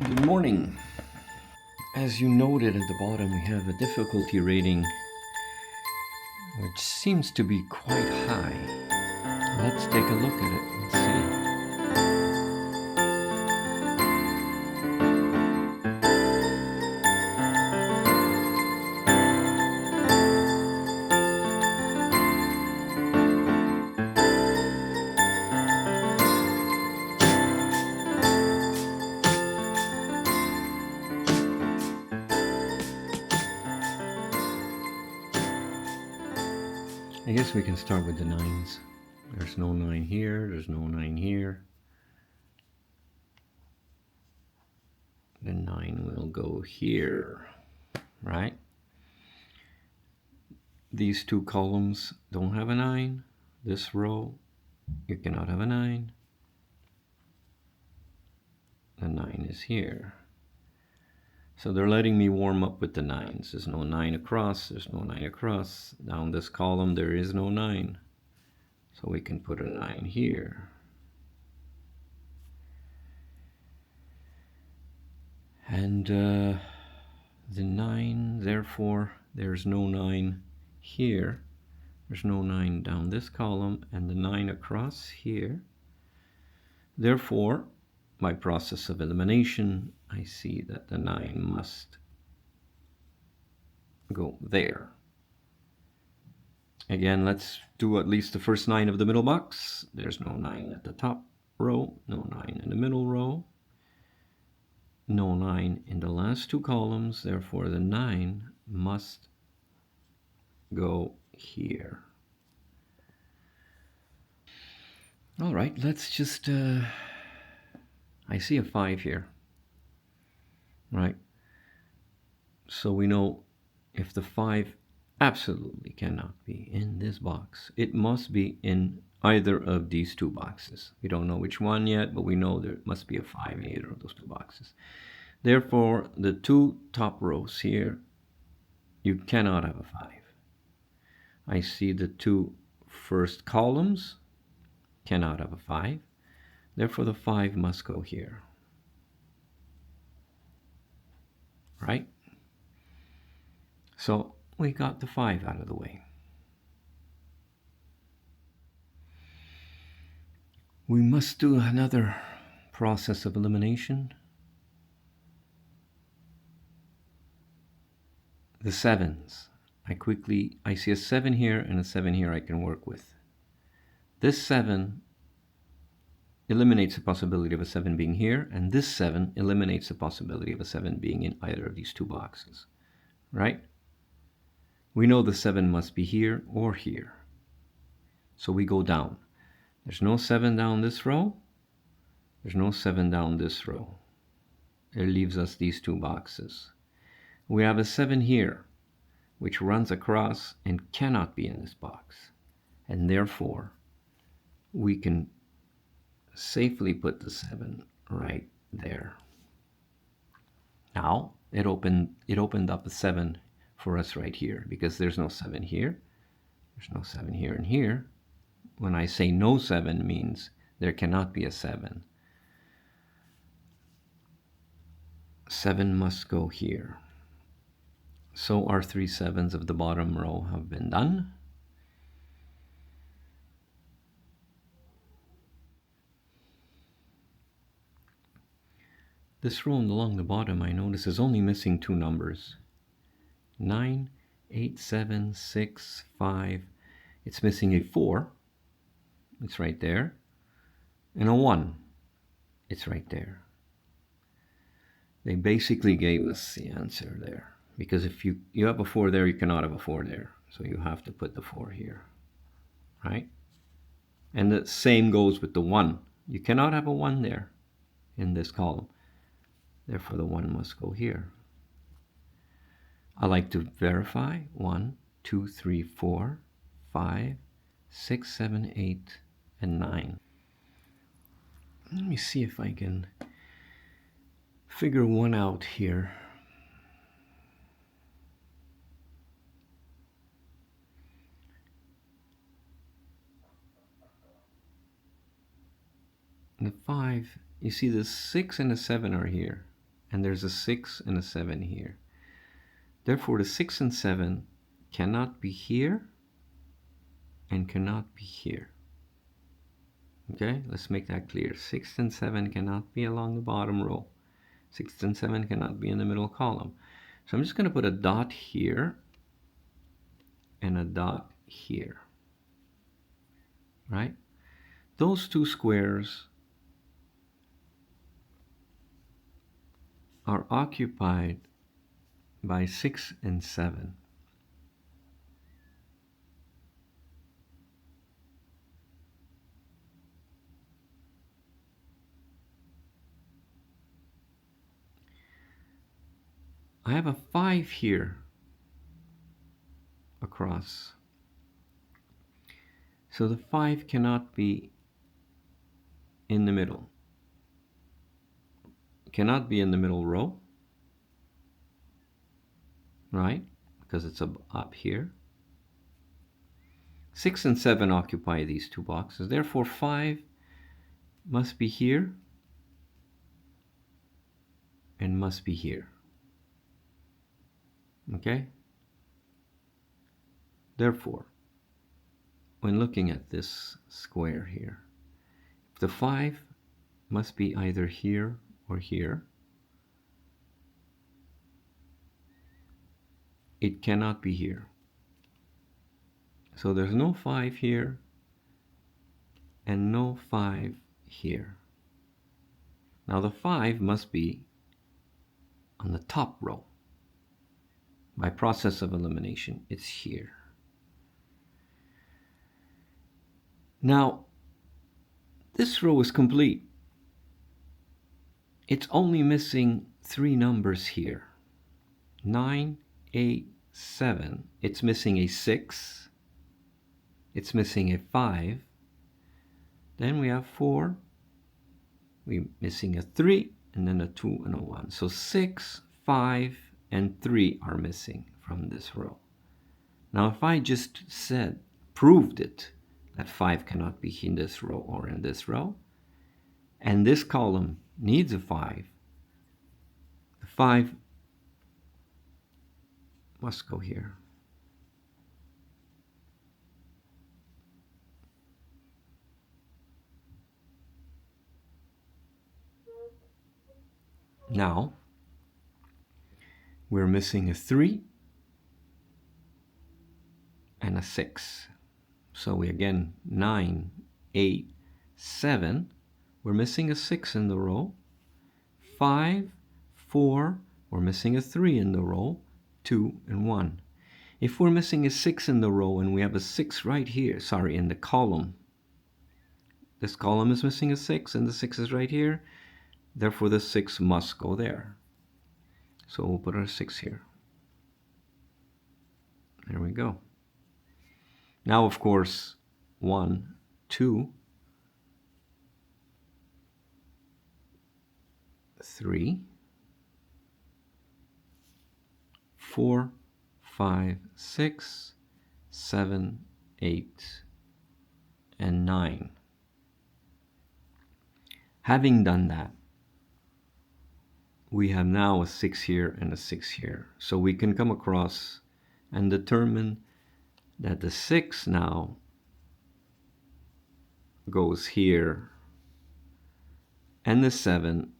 Good morning. As you noted at the bottom, we have a difficulty rating which seems to be quite high. Let's take a look at it and see. I guess we can start with the 9s. There's no 9 here, there's no 9 here. The 9 will go here, right? These two columns don't have a 9. This row, you cannot have a 9. The 9 is here. So they're letting me warm up with the 9s. There's no 9 across, there's no 9 across. Down this column, there is no 9. So we can put a 9 here. And the 9, therefore, there's no 9 here. There's no 9 down this column, and the 9 across here. Therefore, by process of elimination, I see that the 9 must go there. Again, let's do at least the first 9 of the middle box. There's no 9 at the top row, no 9 in the middle row, no 9 in the last two columns. Therefore, the 9 must go here. All right, let's just, I see a 5 here, right? So we know if the 5 absolutely cannot be in this box, it must be in either of these two boxes. We don't know which one yet, but we know there must be a 5 in either of those two boxes. Therefore, the two top rows here, you cannot have a 5. I see the two first columns cannot have a 5. Therefore, the 5 must go here. Right? So we got the 5 out of the way. We must do another process of elimination. The 7s. I see a 7 here and a 7 here I can work with. This 7 eliminates the possibility of a 7 being here, and this 7 eliminates the possibility of a 7 being in either of these two boxes, right? We know the 7 must be here or here. So we go down. There's no 7 down this row. There's no 7 down this row. It leaves us these two boxes. We have a 7 here, which runs across and cannot be in this box. And therefore, we can safely put the 7 right there. Now, it opened up a 7 for us right here, because there's no 7 here. There's no 7 here and here. When I say no 7 means there cannot be a 7. 7 must go here. So our 3 7s of the bottom row have been done. This row along the bottom, I notice, is only missing 2 numbers. 9, 8, 7, 6, 5. It's missing a 4. It's right there. And a 1. It's right there. They basically gave us the answer there. Because if you have a 4 there, you cannot have a 4 there. So you have to put the 4 here. Right? And the same goes with the 1. You cannot have a 1 there in this column. Therefore, the 1 must go here. I like to verify 1, 2, 3, 4, 5, 6, 7, 8, and 9. Let me see if I can figure one out here. The 5, you see the 6 and the 7 are here. and there's a 6 and a 7 here. Therefore, the 6 and 7 cannot be here and cannot be here. Okay, let's make that clear. 6 and 7 cannot be along the bottom row. 6 and 7 cannot be in the middle column. So I'm just going to put a dot here and a dot here. Right? Those two squares are occupied by 6 and 7. I have a 5 here across. So the 5 cannot be in the middle. It cannot be in the middle row, right? Because it's up here. 6 and 7 occupy these two boxes. Therefore, 5 must be here and must be here. Okay? Therefore, when looking at this square here, the 5 must be either here or here. It cannot be here. So there's no 5 here and no 5 here. Now the 5 must be on the top row. By process of elimination, it's here. Now, this row is complete. It's only missing 3 numbers here. 9, 8, 7. It's missing a 6. It's missing a 5. Then we have 4. We're missing a 3, and then a 2 and a 1. So 6, 5, and 3 are missing from this row. Now if I just proved it, that 5 cannot be in this row or in this row, and this column needs a 5, the 5 must go here. Now, we're missing a 3 and a 6. So we again, 9, 8, 7. We're missing a 6 in the row. 5, 4. We're missing a 3 in the row. 2 and 1. If we're missing a 6 in the row and we have a 6 right here, sorry, in the column. This column is missing a 6 and the 6 is right here. Therefore, the 6 must go there. So we'll put our 6 here. There we go. Now, of course, 1, 2, 3, 4, 5, 6, 7, 8, and 9. Having done that, we have now a 6 here and a 6 here. So we can come across and determine that the 6 now goes here and the 7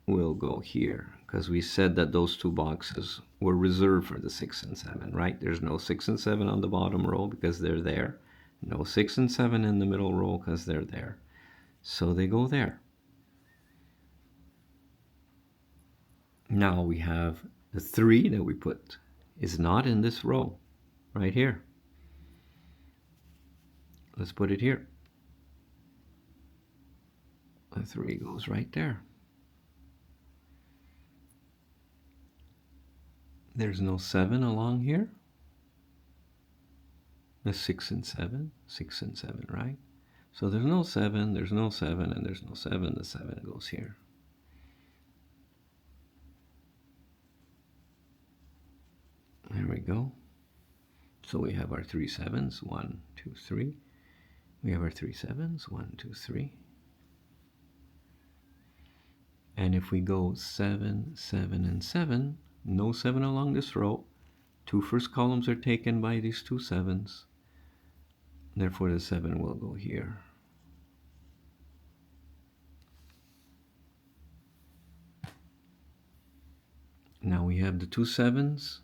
will go here, because we said that those two boxes were reserved for the 6 and 7, right? There's no 6 and 7 on the bottom row because they're there. No 6 and 7 in the middle row because they're there. So they go there. Now we have the 3 that we put is not in this row right here. Let's put it here. The 3 goes right there. There's no 7 along here. The 6 and 7, 6 and 7, right? So there's no 7, there's no 7, and there's no 7. The 7 goes here. There we go. So we have our 3 7s, 1, 2, 3. We have our 3 7s, 1, 2, 3. And if we go 7, 7, and 7, no 7 along this row. Two first columns are taken by these two 7s. Therefore, the 7 will go here. Now we have the two 7s,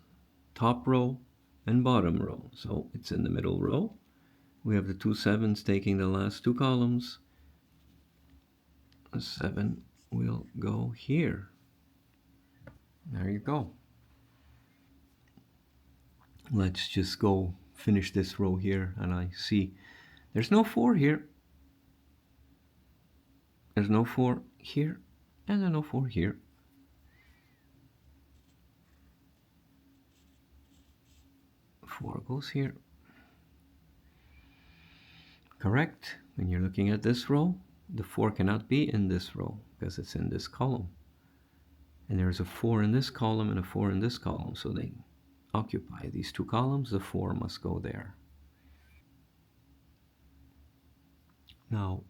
top row and bottom row. So it's in the middle row. We have the two 7s taking the last two columns. The 7 will go here. There you go. Let's just go finish this row here, and I see there's no 4 here. There's no 4 here, and there's no 4 here. Four goes here. Correct. When you're looking at this row, the 4 cannot be in this row because it's in this column. And there's a 4 in this column and a 4 in this column, so they occupy these two columns. The 4 must go there. Now,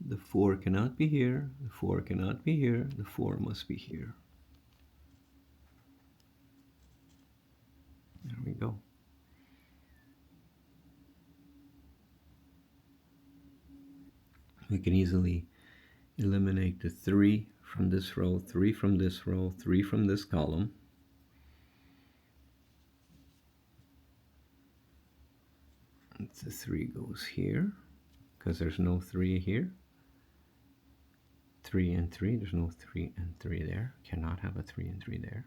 the 4 cannot be here, the 4 cannot be here, the 4 must be here. There we go. We can easily eliminate the 3 from this row, 3 from this row, 3 from this column. The 3 goes here because there's no 3 here. 3 and 3, there's no 3 and 3 there. Cannot have a 3 and 3 there.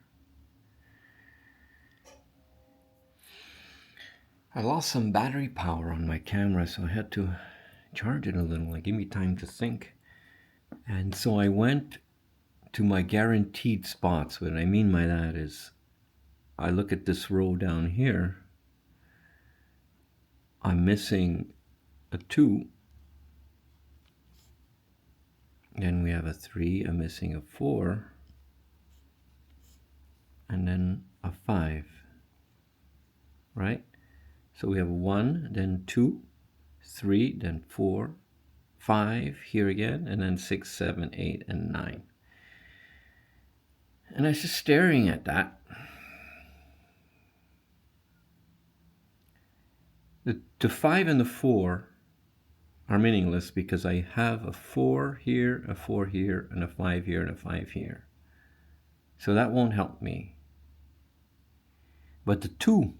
I lost some battery power on my camera, so I had to charge it a little and give me time to think. And so I went to my guaranteed spots. What I mean by that is I look at this row down here. I'm missing a 2. Then we have a 3. I'm missing a 4. And then a 5. Right? So we have 1, then 2, 3, then 4, 5 here again, and then 6, 7, 8, and 9. And I was just staring at that. The 5 and the 4 are meaningless because I have a 4 here, a 4 here, and a 5 here, and a 5 here. So that won't help me. But the 2,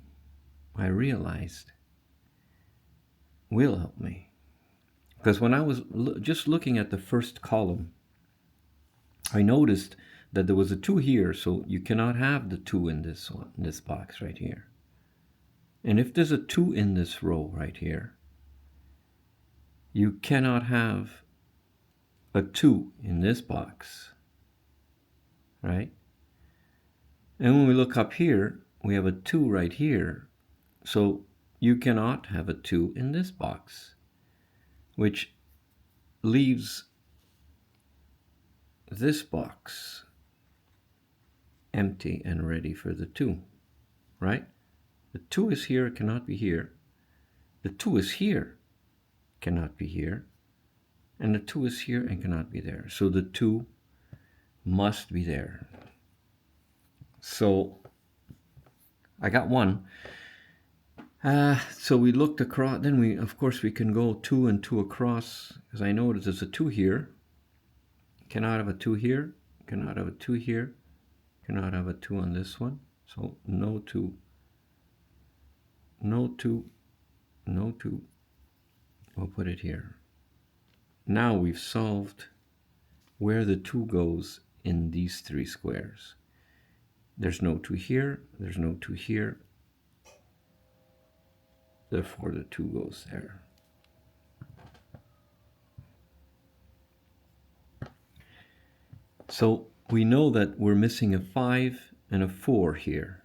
I realized, will help me. Because when I was just looking at the first column, I noticed that there was a 2 here, so you cannot have the 2 in this one, in this box right here. And if there's a 2 in this row right here, you cannot have a 2 in this box, right? And when we look up here, we have a 2 right here. So you cannot have a 2 in this box, which leaves this box empty and ready for the 2, right? The 2 is here, it cannot be here. The 2 is here, cannot be here. And the 2 is here and cannot be there. So the 2 must be there. So I got 1. So we looked across, then of course we can go 2 and 2 across, because I know that there's a 2 here. Cannot have a 2 here, cannot have a 2 here, cannot have a 2 on this one. So no 2, no 2, no 2. We'll put it here. Now we've solved where the 2 goes in these 3 squares. There's no 2 here, there's no 2 here. Therefore, the 2 goes there. So we know that we're missing a 5 and a 4 here.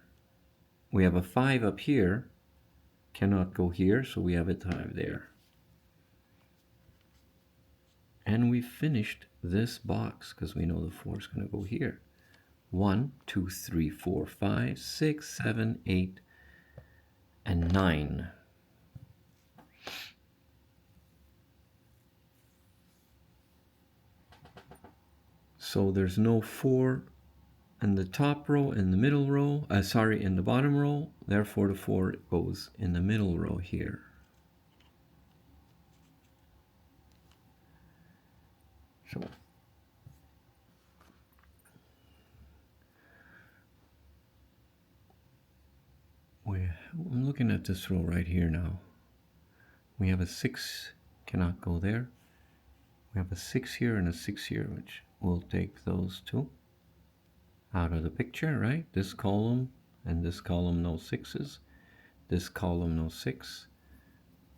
We have a 5 up here, cannot go here, so we have a 5 there. And we finished this box because we know the 4 is going to go here. 1, 2, 3, 4, 5, 6, 7, 8, and 9. So there's no 4 in the top row, in the middle row, in the bottom row. Therefore, the 4 goes in the middle row here. So I'm looking at this row right here now. We have a 6, cannot go there. We have a 6 here and a 6 here, which will take those two out of the picture, right? This column and this column, no 6s. This column, no 6.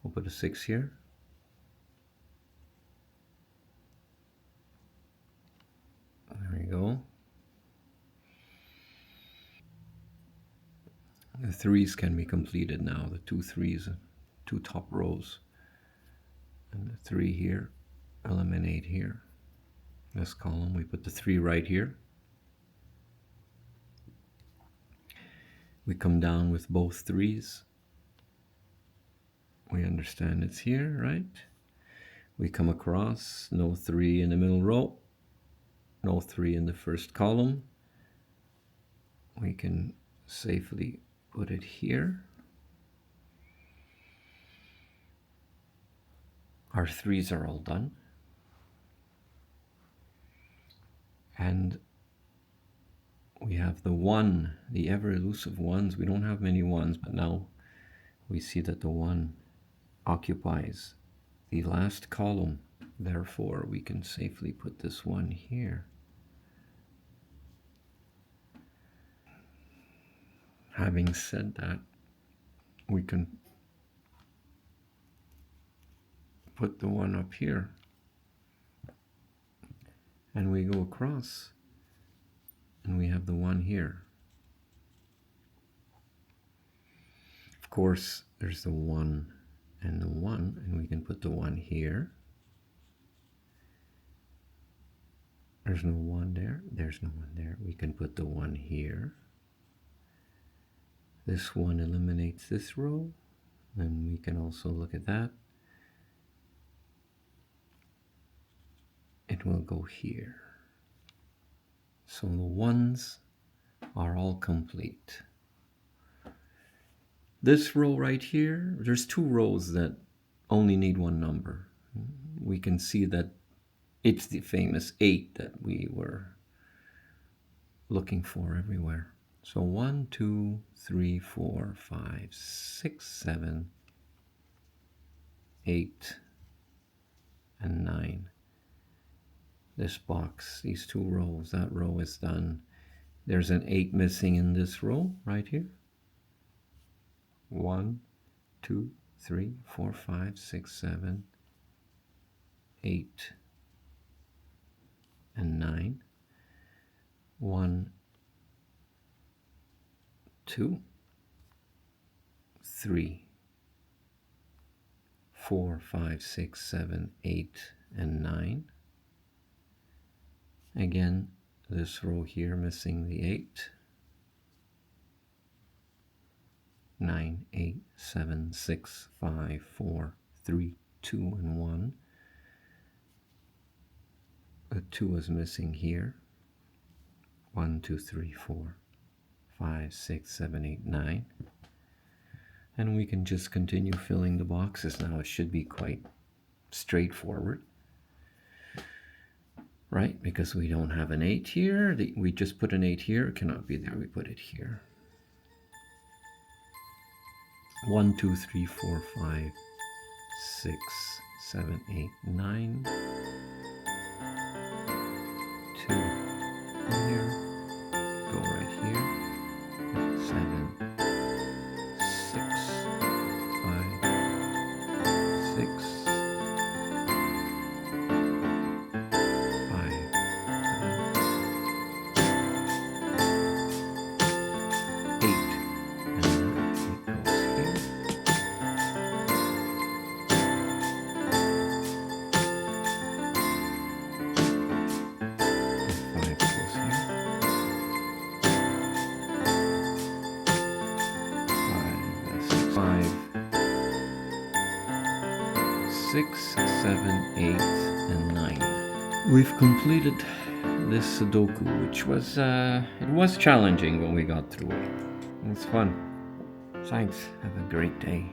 We'll put a 6 here. There we go. The 3s can be completed now, the 2 3s, 2 top rows. And the 3 here, eliminate here. This column, we put the 3 right here. We come down with both 3s. We understand it's here, right? We come across, no 3 in the middle row, no 3 in the first column. We can safely put it here. Our 3s are all done. And we have the 1, the ever elusive 1s. We don't have many 1s, but now we see that the 1 occupies the last column. Therefore, we can safely put this 1 here. Having said that, we can put the 1 up here. And we go across, and we have the 1 here. Of course, there's the 1 and the 1, and we can put the 1 here. There's no 1 there. There's no 1 there. We can put the 1 here. This 1 eliminates this row, and we can also look at that. It will go here. So the 1s are all complete. This row right here, there's 2 rows that only need 1 number. We can see that it's the famous 8 that we were looking for everywhere. So 1, 2, 3, 4, 5, 6, 7, 8, and 9. This box, these 2 rows, that row is done. There's an 8 missing in this row right here. 1, 2, 3, 4, 5, 6, 7, 8, and 9. 1, 2, 3, 4, 5, 6, 7, 8, and 9. Again, this row here missing the 8. 9, 8, 7, 6, 5, 4, 3, 2, and 1. The 2 is missing here. 1, 2, 3, 4, 5, 6, 7, 8, 9. And we can just continue filling the boxes now. It should be quite straightforward, right? Because we don't have an 8 here. We just put an 8 here. It cannot be there. We put it here. 1, 2, 3, 4, 5, 6, 7, 8, 9. 2 here. Go right here. 7, 6, 5, 6, 5, 8, and 9. It goes here. 5 goes here. 5, 6, 7, 8, and 9. We've completed this Sudoku, which was it was challenging when we got through it. It was fun. Thanks. Have a great day.